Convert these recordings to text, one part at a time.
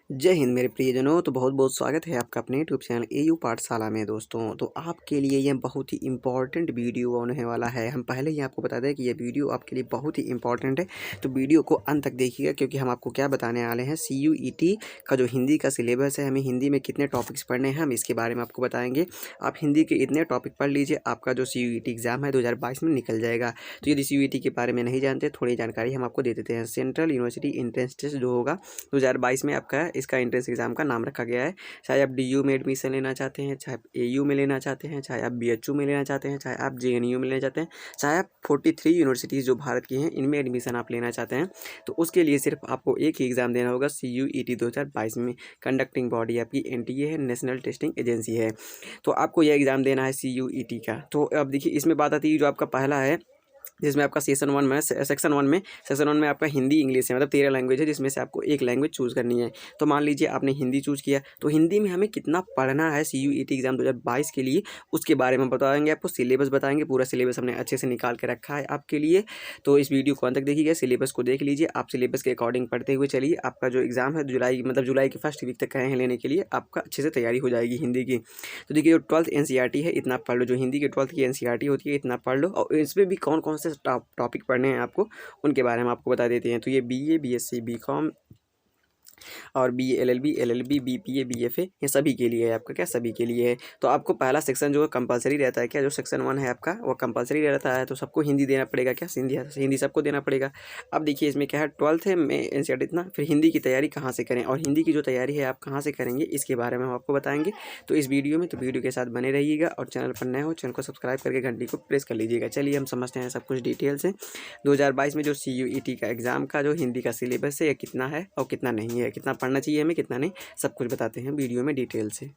जय हिंद मेरे प्रियजनों। तो बहुत बहुत स्वागत है आपका अपने यूट्यूब चैनल एयू पाठशाला में। दोस्तों तो आपके लिए यह बहुत ही इम्पॉर्टेंट वीडियो होने वाला है। हम पहले ही आपको बता दें कि यह वीडियो आपके लिए बहुत ही इम्पॉर्टेंट है, तो वीडियो को अंत तक देखिएगा, क्योंकि हम आपको क्या बताने वाले हैं। CUET का जो हिंदी का सिलेबस है, हमें हिंदी में कितने टॉपिक्स पढ़ने हैं, हम इसके बारे में आपको बताएंगे। आप हिंदी के इतने टॉपिक पढ़ लीजिए, आपका जो CUET एग्ज़ाम है 2022 में निकल जाएगा। तो यदि CUET के बारे में नहीं जानते, थोड़ी जानकारी हम आपको दे देते हैं। सेंट्रल यूनिवर्सिटी एंट्रेंस टेस्ट जो होगा 2022 में आपका इसका एंट्रेंस एग्ज़ाम का नाम रखा गया है। चाहे आप DU में एडमिशन लेना चाहते हैं, चाहे आप AU में लेना चाहते हैं, चाहे आप BHU में लेना चाहते हैं, चाहे आप JNU में लेना चाहते हैं, चाहे आप 43 यूनिवर्सिटीज़ जो भारत की हैं इनमें एडमिशन आप लेना चाहते हैं, तो उसके लिए सिर्फ आपको एक ही एग्ज़ाम देना होगा। CUET 2022 में कंडक्टिंग बॉडी आपकी NTA है, नेशनल टेस्टिंग एजेंसी है। तो आपको यह एग्ज़ाम देना है CUET का। तो अब देखिए, इसमें बात आती है जो आपका पहला है, जिसमें आपका सेक्शन वन में आपका हिंदी इंग्लिश है, मतलब 13 लैंग्वेज है, जिसमें से आपको एक लैंग्वेज चूज़ करनी है। तो मान लीजिए आपने हिंदी चूज़ किया, तो हिंदी में हमें कितना पढ़ना है CUET एग्ज़ाम 2022 के लिए, उसके बारे में बताएंगे। आपको सिलेबस बताएंगे, पूरा सिलेबस हमने अच्छे से निकाल के रखा है आपके लिए। तो इस वीडियो को अंत तक देखिएगा, सिलेबस को देख लीजिए। आप सिलेबस के अकॉर्डिंग पढ़ते हुए चलिए। आपका जो एग्ज़ाम है जुलाई के फर्स्ट वीक तक कहे हैं लेने के लिए, आपका अच्छे से तैयारी हो जाएगी हिंदी की। तो देखिए, जो 12th NCERT है इतना पढ़ लो, जो हिंदी की 12th की NCERT होती है इतना पढ़ लो, और इसमें भी कौन कौन से टॉपिक पढ़ने हैं आपको, उनके बारे में आपको बता देते हैं। तो ये BA BSc BCom और BA LLB LLB BPA BFA ये सभी के लिए है। आपका क्या सभी के लिए है। तो आपको पहला सेक्शन जो है कंपलसरी रहता है क्या, जो सेक्शन 1 है आपका वो कंपलसरी रहता है। तो सबको हिंदी देना पड़ेगा क्या, हिंदी सबको देना पड़ेगा। अब देखिए, इसमें क्या है, 12th है में NCERT इतना, फिर हिंदी की तैयारी कहाँ से करें, और हिंदी की जो तैयारी है आप कहाँ से करेंगे, इसके बारे में हम आपको बताएंगे। तो इस वीडियो में, तो वीडियो के साथ बने रहिएगा, और चैनल पर नए हो चैनल को सब्सक्राइब करके घंटी को प्रेस कर लीजिएगा। चलिए हम समझते हैं सब कुछ डिटेल से। 2022 में जो CUET का एग्ज़ाम का जो हिंदी का सिलेबस है, ये कितना है और कितना नहीं है, कितना पढ़ना चाहिए हमें, कितना नहीं, सब कुछ बताते हैं वीडियो में डिटेल से।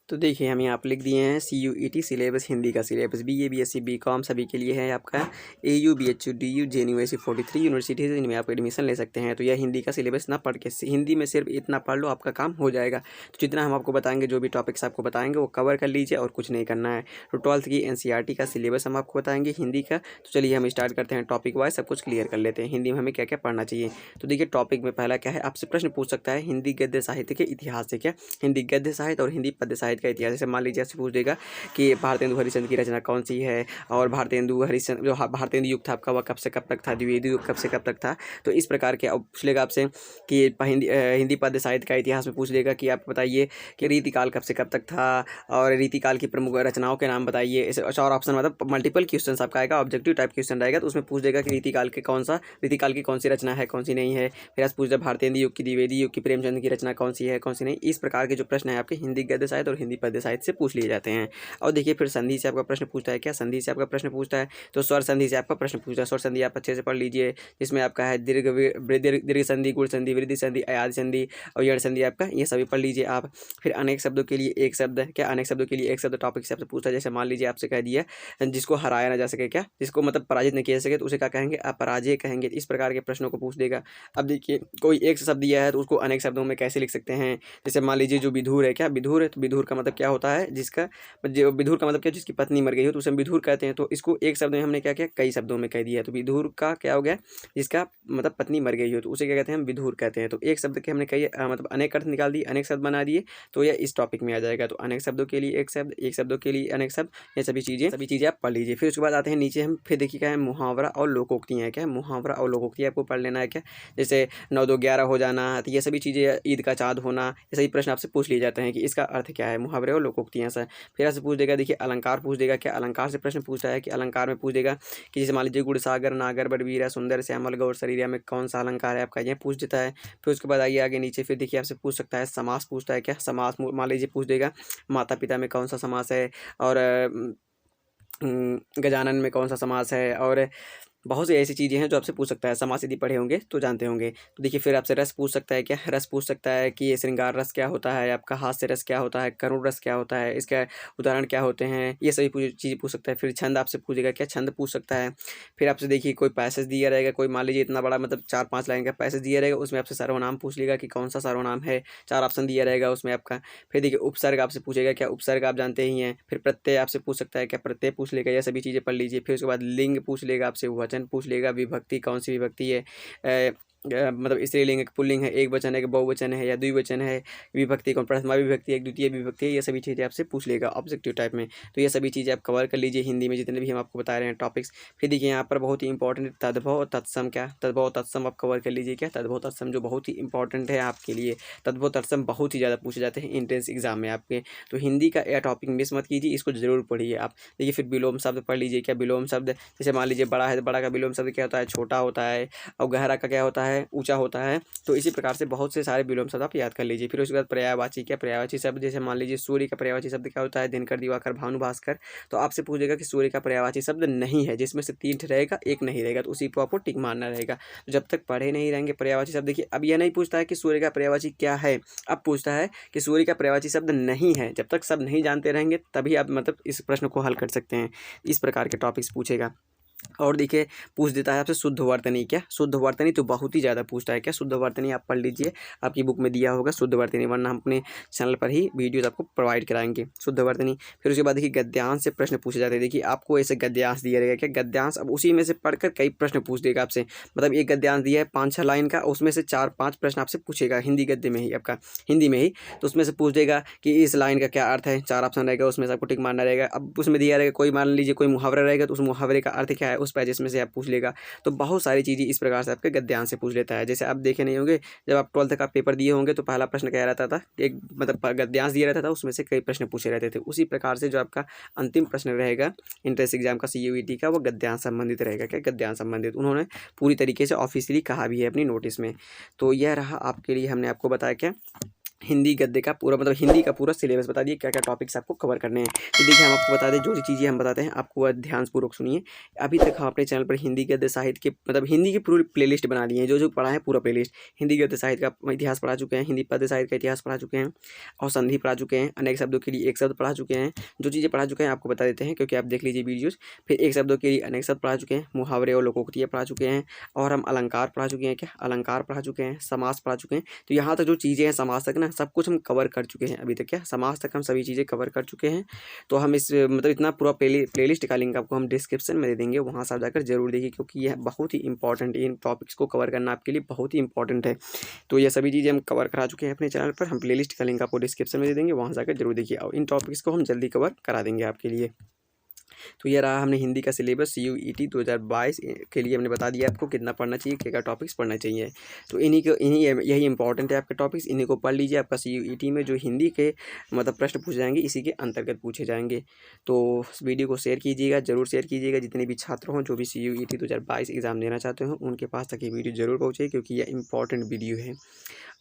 तो देखिए, हम यहाँ पर लिख दिए हैं CUET सिलेबस, हिंदी का सिलेबस BA BSc BCom सभी के लिए है आपका। AU BHU DU JNU ऐसी 43 यूनिवर्सिटीज़ इनमें आप एडमिशन ले सकते हैं। तो यह हिंदी का सिलेबस ना पढ़ के, हिंदी में सिर्फ इतना पढ़ लो, आपका काम हो जाएगा। तो जितना हम आपको बताएंगे, जो भी टॉपिक्स आपको बताएंगे वो कवर कर लीजिए, और कुछ नहीं करना है। तो 12th की NCERT का सिलेबस हम आपको बताएंगे हिंदी का। तो चलिए हम स्टार्ट करते हैं, टॉपिक वाइज सब कुछ क्लियर कर लेते हैं, हिंदी में हमें क्या क्या पढ़ना चाहिए। तो देखिए, टॉपिक में पहला क्या है, आपसे प्रश्न पूछ सकता है हिंदी गद्य साहित्य के इतिहास से, क्या हिंदी गद्य साहित्य और हिंदी पद्य साहित्य का इतिहास। जैसे मान लीजिए आपसे पूछ देगा कि भारतेंदु हरिश्चंद्र की रचना कौन सी है, और भारतेंदु हरिश्चंद्र जो भारतेंदु युग था आपका, वह कब से कब तक था, द्विवेदी युग कब से कब तक था। तो इस प्रकार के अब पूछ लेगा आपसे कि हिंदी पद्य साहित्य का इतिहास में पूछ लेगा कि आप बताइए कि रीतिकाल कब से कब तक था, और रीतिकाल की प्रमुख रचनाओं के नाम बताइए। ऐसे और ऑप्शन, मतलब मल्टीपल क्वेश्चन आपका आएगा, ऑब्जेक्टिव टाइप क्वेश्चन रहेगा। तो उसमें पूछ देगा कि रीतिकाल की कौन सी रचना है, कौन सी नहीं है। फिर आप पूछ दे भारतेंदु युग की, द्विवेदी युग की, प्रेमचंद की रचना कौन सी है, कौन सी नहीं। इस प्रकार के जो प्रश्न है आपके हिंदी गद्य साहित्य और हिंदी पद्य साहित्य से पूछ लिए जाते हैं। और देखिए, फिर संधि से आपका प्रश्न पूछता है, क्या संधि से आपका प्रश्न पूछता है, तो स्वर संधि से आपका प्रश्न पूछता है। स्वर संधि आप अच्छे से पढ़ लीजिए, जिसमें आपका है दीर्घ संधि, गुण संधि, वृद्धि संधि, अयादि संधि और यड़ संधि, आपका ये सभी पढ़ लीजिए आप। फिर अनेक शब्दों के लिए एक शब्द, क्या अनेक शब्दों के लिए एक शब्द टॉपिक से आपसे पूछता है। जैसे मान लीजिए आपसे कह दिया, जिसको हराया ना जा सके, क्या जिसको मतलब पराजित नहीं किया जा सके, तो उसे क्या कहेंगे, अपराजय कहेंगे। इस प्रकार के प्रश्नों को पूछ देगा। अब देखिए, कोई एक शब्द दिया है तो उसको अनेक शब्दों में कैसे लिख सकते हैं। जैसे मान लीजिए जो विधुर है, क्या विधुर है, तो विधुर का मतलब क्या होता है, जिसका जो विधुर का मतलब क्या, जिसकी पत्नी मर गई हो, तो उसे हम विधुर कहते हैं। तो इसको एक शब्द में हमने क्या किया, कई शब्दों में कह दिया। तो विधुर का क्या हो गया, जिसका मतलब पत्नी मर गई हो, तो उसे क्या कहते हैं, हम विधुर कहते हैं। तो एक शब्द के हमने कई मतलब अनेक अर्थ निकाल दिए, अनेक शब्द बना दिए, तो यह इस टॉपिक में आ जाएगा। तो अनेक शब्दों के लिए एक शब्द, एक शब्दों के लिए अनेक शब्द, ये सभी चीज़ें आप पढ़ लीजिए। फिर उसके बाद आते हैं नीचे, हम फिर देखिए क्या है, मुहावरा और लोकोक्तियाँ है, क्या मुहावरा और लोकोक्तियाँ आपको पढ़ लेना है। क्या जैसे 9 2 11 हो जाना, तो ये सभी चीज़ें, ईद का चाँद होना, ये सभी प्रश्न आपसे पूछ लिए जाते हैं कि इसका अर्थ क्या है, मुहावरे और लोकोक्तियाँ से। फिर आपसे पूछ देगा, देखिए अलंकार पूछ देगा, क्या अलंकार से प्रश्न पूछता है कि अलंकार में पूछ देगा कि जैसे मान लीजिए गुड़सागर, नागर, बड़वीरा, सुंदर, श्यामल, गौर, सरीरा में कौन सा अलंकार है आपका, ये पूछ देता है। फिर उसके बाद आइए आगे नीचे, फिर देखिए आपसे पूछ सकता है समास पूछता है, क्या समास मान लीजिए पूछ देगा माता पिता में कौन सा समास है, और गजानन में कौन सा समास है, और बहुत सी ऐसी चीज़ें हैं जो आपसे पूछ सकता है। समास यदि पढ़े होंगे तो जानते होंगे। तो देखिए, फिर आपसे रस पूछ सकता है, क्या रस पूछ सकता है कि ये श्रृंगार रस क्या होता है, आपका हास्य रस क्या होता है, करुण रस क्या होता है, इसका उदाहरण क्या होते हैं, ये सभी चीज़ें पूछ सकता है। फिर छंद आपसे पूछेगा, क्या छंद पूछ सकता है। फिर आपसे देखिए कोई पैसेज दिया रहेगा, कोई मान लीजिए इतना बड़ा मतलब 4-5 लाइन का पैसेज दिया रहेगा, उसमें आपसे सर्वनाम पूछ लेगा कि कौन सा सर्वनाम है, 4 ऑप्शन दिया रहेगा उसमें आपका। फिर देखिए उपसर्ग आपसे पूछेगा, क्या उपसर्ग आप जानते ही हैं। फिर प्रत्यय आपसे पूछ सकता है, क्या प्रत्यय पूछ लेगा, यह सभी चीज़ें पढ़ लीजिए। फिर उसके बाद लिंग पूछ लेगा आपसे, वचन पूछ लेगा, विभक्ति कौन सी विभक्ति है, मतलब स्त्रीलिंग है, पुल्लिंग है, एक वचन है कि बहुवचन है या द्विवचन है, विभक्ति कौन प्रथमा विभक्ति है, द्वितीय विभक्ति है, ये सभी चीज़ें आपसे पूछ लेगा ऑब्जेक्टिव टाइप में। तो ये सभी चीज़ें आप कवर कर लीजिए हिंदी में जितने भी हम आपको बता रहे हैं टॉपिक्स। फिर देखिए यहाँ पर बहुत ही इंपॉर्टेंट तद्भव और तत्सम, क्या तद्भव तत्सम आप कवर कर लीजिए। क्या तद्भव तत्सम जो बहुत ही इंपॉर्टेंट है आपके लिए, तद्भव तत्सम बहुत ही ज़्यादा पूछे जाते हैं एंट्रेंस एग्जाम में आपके। तो हिंदी का यह टॉपिक मिस मत कीजिए, इसको जरूर पढ़िए आप। देखिए फिर विलोम शब्द पढ़ लीजिए। क्या विलोम शब्द, जैसे मान लीजिए बड़ा है तो बड़ा का विलोम शब्द क्या होता है, छोटा होता है, और गहरा का क्या होता है, ऊंचा होता है। तो इसी प्रकार से बहुत से सारे विलोम शब्द आप याद कर लीजिए। फिर उसके बाद पर्यायवाची, क्या पर्यायवाची शब्द, जैसे मान लीजिए सूर्य का पर्यायवाची शब्द क्या होता है, दिनकर, दिवाकर, भानु, भास्कर। तो आपसे पूछेगा कि सूर्य का पर्यायवाची शब्द नहीं है, जिसमें से 3 रहेगा, एक नहीं रहेगा, तो उसी को आपको टिक मारना रहेगा। तो जब तक पढ़े नहीं रहेंगे पर्यायवाची शब्द, देखिए अब यह नहीं पूछता है कि सूर्य का पर्यायवाची क्या है, अब पूछता है कि सूर्य का पर्यायवाची शब्द नहीं है। जब तक सब नहीं जानते रहेंगे तभी आप मतलब इस प्रश्न को हल कर सकते हैं। इस प्रकार के टॉपिक्स पूछेगा। और देखिए पूछ देता है आपसे शुद्ध वर्तनी, क्या शुद्ध वर्तनी तो बहुत ही ज़्यादा पूछता है। क्या शुद्ध वर्तनी आप पढ़ लीजिए, आपकी बुक में दिया होगा शुद्ध वर्तनी, वरना हम अपने चैनल पर ही वीडियोज़ आपको प्रोवाइड कराएंगे शुद्ध वर्तनी। फिर उसके बाद देखिए गद्यांश से प्रश्न पूछे जाते हैं। देखिए आपको ऐसे गद्यांश दिया रहेगा, क्या गद्यांश, अब उसी में से पढ़कर कई प्रश्न पूछ देगा आपसे। मतलब एक गद्यांश दिया है 5-6 लाइन का, उसमें से 4-5 प्रश्न आपसे पूछेगा हिंदी गद्य में ही, आपका हिंदी में ही। तो उसमें से पूछ देगा कि इस लाइन का क्या अर्थ है, 4 ऑप्शन रहेगा, उसमें से आपको टिक मारना रहेगा। अब उसमें दिया रहेगा कोई, मान लीजिए कोई मुहावरा रहेगा, तो उस मुहावरे का अर्थ क्या है उस पेजेस में से आप पूछ लेगा। तो बहुत सारी चीज़ें इस प्रकार से आपके गद्यांश से पूछ लेता है। जैसे आप देखे नहीं होंगे, जब आप 12th का पेपर दिए होंगे तो पहला प्रश्न क्या रहता था, एक मतलब गद्यांश दिया रहता था, उसमें से कई प्रश्न पूछे रहते थे। उसी प्रकार से जो आपका अंतिम प्रश्न रहेगा एंट्रेंस एग्जाम का CUET का, वो गद्यांश संबंधित रहेगा। क्या गद्यांश संबंधित, उन्होंने पूरी तरीके से ऑफिशियली कहा भी है अपनी नोटिस में। तो यह रहा आपके लिए, हमने आपको बताया क्या हिंदी गद्य का पूरा, मतलब हिंदी का पूरा सिलेबस बता दिए, क्या क्या टॉपिक्स आपको कवर करने हैं। तो देखिए हम आपको बता दें, जो जो चीज़ें हम बताते हैं आपको ध्यानपूर्वक सुनिए। अभी तक हम अपने चैनल पर हिंदी गद्य साहित्य के मतलब हिंदी की पूरी प्लेलिस्ट बना दी है, जो जो पढ़ा है पूरा प्लेलिस्ट। हिंदी गद्य साहित्य का इतिहास पढ़ा चुके हैं, हिंदी पद्य साहित्य का इतिहास पढ़ा चुके हैं, और संधि पढ़ा चुके हैं, अनेक शब्दों के लिए एक शब्द पढ़ा चुके हैं। जो चीज़ें पढ़ा चुके हैं आपको बता देते हैं, क्योंकि आप देख लीजिए वीडियोज़। फिर एक शब्दों के लिए अनेक शब्द पढ़ा चुके हैं, मुहावरे और लोकोक्तियाँ पढ़ा चुके हैं, और हम अलंकार पढ़ा चुके हैं। क्या अलंकार पढ़ा चुके हैं, समास पढ़ा चुके हैं। तो यहाँ तक जो चीज़ें हैं समास तक ना, सब कुछ हम कवर कर चुके हैं अभी तक। क्या समाज तक हम सभी चीज़ें कवर कर चुके हैं। तो हम इस मतलब इतना पूरा प्लेलिस्ट का लिंक आपको हम डिस्क्रिप्शन में दे देंगे, वहाँ से आप जाकर जरूर देखिए, क्योंकि यह बहुत ही इंपॉर्टेंट, इन टॉपिक्स को कवर करना आपके लिए बहुत ही इंपॉर्टेंट है। तो ये सभी चीज़ें हम कवर करा चुके हैं अपने चैनल पर, हम प्लेलिस्ट का लिंक आपको डिस्क्रिप्शन में दे देंगे, वहाँ जाकर जरूर देखिए, और इन टॉपिक्स को हम जल्दी कवर करा देंगे आपके लिए। तो ये रहा हमने हिंदी का सिलेबस CUET 2022 के लिए हमने बता दिया आपको कितना पढ़ना चाहिए, क्या क्या टॉपिक्स पढ़ना चाहिए। तो इन्हीं यही इंपॉर्टेंट है आपके टॉपिक्स, इन्हीं को पढ़ लीजिए। आपका CUET में जो हिंदी के मतलब प्रश्न पूछे जाएंगे इसी के अंतर्गत पूछे जाएंगे। तो इस वीडियो को शेयर कीजिएगा, जरूर शेयर कीजिएगा। जितने भी छात्र हों जो भी CUET 2022 एग्ज़ाम देना चाहते हो उनके पास तक ये वीडियो जरूर पहुँचे, क्योंकि यह इंपॉर्टेंट वीडियो है।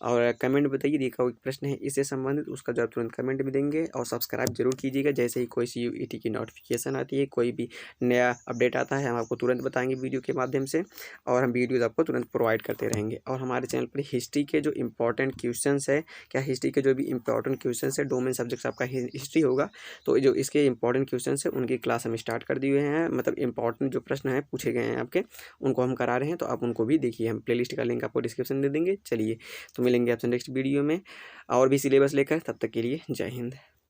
और कमेंट बताइए, देखा एक प्रश्न है इससे संबंधित, उसका जवाब तुरंत कमेंट में देंगे। और सब्सक्राइब जरूर कीजिएगा, जैसे ही कोई CUET की नोटिफिकेशन आती है, कोई भी नया अपडेट आता है, हम आपको तुरंत बताएंगे वीडियो के माध्यम से, और हम वीडियोज़ आपको तुरंत प्रोवाइड करते रहेंगे। और हमारे चैनल पर हिस्ट्री के जो इंपॉर्टेंट क्वेश्चंस है, क्या हिस्ट्री के जो भी इंपॉर्टेंट क्वेश्चंस है, डोमेन सब्जेक्ट्स आपका हिस्ट्री होगा, तो जो इसके इंपॉर्टेंट क्वेश्चंस है उनकी क्लास हम स्टार्ट कर दिए हैं। मतलब इंपॉर्टेंट जो प्रश्न है पूछे गए हैं आपके, उनको हम करा रहे हैं, तो आप उनको भी देखिए। हम प्लेलिस्ट का लिंक आपको डिस्क्रिप्शन दे देंगे। चलिए तो मिलेंगे आपसे नेक्स्ट वीडियो में और भी सिलेबस लेकर, तब तक के लिए जय हिंद।